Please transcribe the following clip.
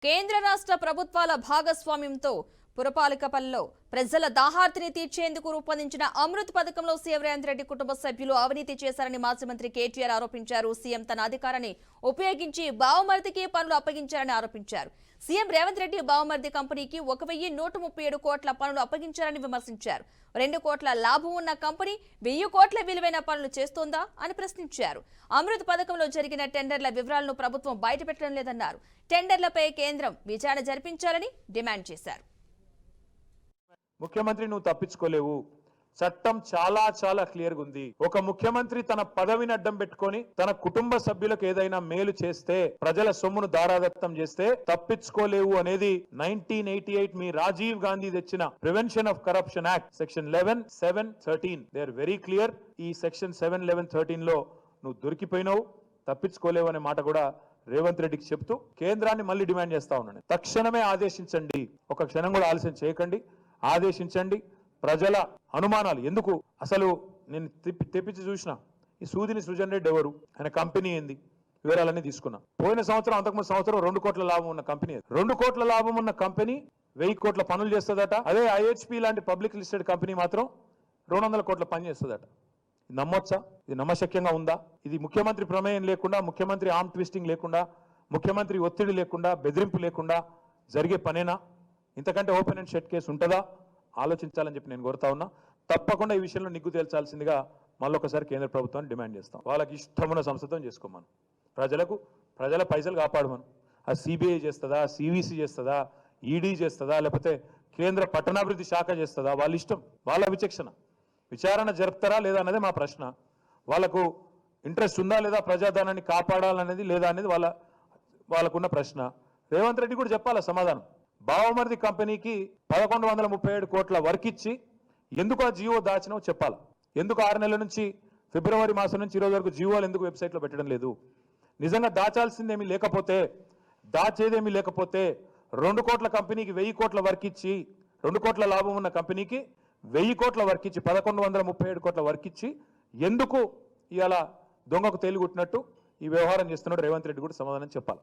కేంద్ర రాష్ట్ర ప్రభుత్వాల భాగస్వామ్యంతో పురపాలిక పనిలో ప్రజల దాహార్తిని తీర్చేందుకు రూపొందించిన అమృత్ పథకంలో సీఎం రేవంత్ రెడ్డి కుటుంబ సభ్యులు అవినీతి చేశారని మాజీ మంత్రి కేటీఆర్ ఆరోపించారు. సీఎం తన అధికారాన్ని ఉపయోగించి బావమరిదికి పనులు అప్పగించారని ఆరోపించారు. సీఎం రేవంత్ రెడ్డి బావమరిది కంపెనీకి 1,137 కోట్ల పనులు అప్పగించారని విమర్శించారు. 2 కోట్ల లాభం ఉన్న కంపెనీ 1000 కోట్ల విలువైన పనులు చేస్తోందా అని ప్రశ్నించారు. అమృత్ పథకంలో జరిగిన టెండర్ల వివరాలను ప్రభుత్వం బయటపెట్టడం లేదన్నారు. టెండర్లపై కేంద్రం విచారణ జరిపించాలని డిమాండ్ చేశారు. ముఖ్యమంత్రి నువ్వు తప్పించుకోలేవు. చట్టం చాలా చాలా క్లియర్ గా ఉంది. ఒక ముఖ్యమంత్రి తన పదవిని అడ్డం పెట్టుకొని తన కుటుంబ సభ్యులకు ఏదైనా మేలు చేస్తే, ప్రజల సొమ్మును దారాదత్తం చేస్తే తప్పించుకోలేవు అనేది 1988 మీ రాజీవ్ గాంధీ తెచ్చిన prevention of corruption act section 11(7)(13). They are very clear. ఈ సెక్షన్ 7(11)(13) లో నువ్వు దొరికిపోయినావు, తప్పించుకోలేవు అనే మాట కూడా రేవంత్ రెడ్డికి చెప్తూ కేంద్రాన్ని మళ్ళీ డిమాండ్ చేస్తా ఉన్నాను. తక్షణమే ఆదేశించండి, ఒక క్షణం కూడా ఆలస్యం చేయకండి, ఆదేశించండి. ప్రజల అనుమానాలు ఎందుకు, అసలు నేను తెప్పించి చూసిన ఈ సూదిని సృజన్ రెడ్డి ఎవరు, ఆయన కంపెనీ ఏంది, వివరాలన్నీ తీసుకున్నా. పోయిన సంవత్సరం, అంతకుముందు సంవత్సరం 2 కోట్ల లాభం ఉన్న కంపెనీ. 2 కోట్ల లాభం ఉన్న కంపెనీ 1000 కోట్ల పనులు చేస్తుందట. అదే IHP లాంటి పబ్లిక్ లిస్టెడ్ కంపెనీ మాత్రం 200 కోట్ల పని చేస్తుందట. ఇది నమ్మొచ్చా? ఇది నమ్మశక్యంగా ఉందా? ఇది ముఖ్యమంత్రి ప్రమేయం లేకుండా, ముఖ్యమంత్రి ఆర్మ్ ట్విస్టింగ్ లేకుండా, ముఖ్యమంత్రి ఒత్తిడి లేకుండా, బెదిరింపు లేకుండా జరిగే పనేనా? ఇంతకంటే ఓపెన్ అండ్ షట్ కేసు ఉంటుందా? ఆలోచించాలని చెప్పి నేను కోరుతా ఉన్నా. తప్పకుండా ఈ విషయంలో నిగ్గు తేల్చాల్సిందిగా మళ్ళొకసారి కేంద్ర ప్రభుత్వాన్ని డిమాండ్ చేస్తాం. వాళ్ళకి ఇష్టమున్న సంస్థతో చేసుకోమను, ప్రజల పైసలు కాపాడమను. ఆ CBI చేస్తుందా, CVC చేస్తుందా, ED చేస్తుందా, లేకపోతే కేంద్ర పట్టణాభివృద్ధి శాఖ చేస్తుందా? వాళ్ళ ఇష్టం, వాళ్ళ విచక్షణ. విచారణ జరుపుతారా లేదా అనేది మా ప్రశ్న. వాళ్ళకు ఇంట్రెస్ట్ ఉందా లేదా ప్రజాధనాన్ని కాపాడాలనేది లేదా అనేది వాళ్ళకున్న ప్రశ్న. రేవంత్ రెడ్డి కూడా చెప్పాలా సమాధానం. బావమరిది కంపెనీకి 1137 కోట్ల వర్క్ ఇచ్చి ఎందుకు ఆ జియో దాచినో చెప్పాలి. ఎందుకు 6 నెలల నుంచి, ఫిబ్రవరి మాసం నుంచి ఈరోజు వరకు జియోలు ఎందుకు వెబ్సైట్లో పెట్టడం లేదు? నిజంగా దాచాల్సిందేమీ లేకపోతే, దాచేదేమీ లేకపోతే 2 కోట్ల కంపెనీకి 1000 కోట్ల వర్క్ ఇచ్చి, 2 కోట్ల లాభం ఉన్న కంపెనీకి 1000 కోట్ల వర్క్ ఇచ్చి, 1137 కోట్ల వర్క్ ఇచ్చి ఎందుకు ఇవాళ దొంగకు తేలిగుట్టినట్టు ఈ వ్యవహారం చేస్తున్నాడు రేవంత్ రెడ్డి కూడా సమాధానం చెప్పాలి.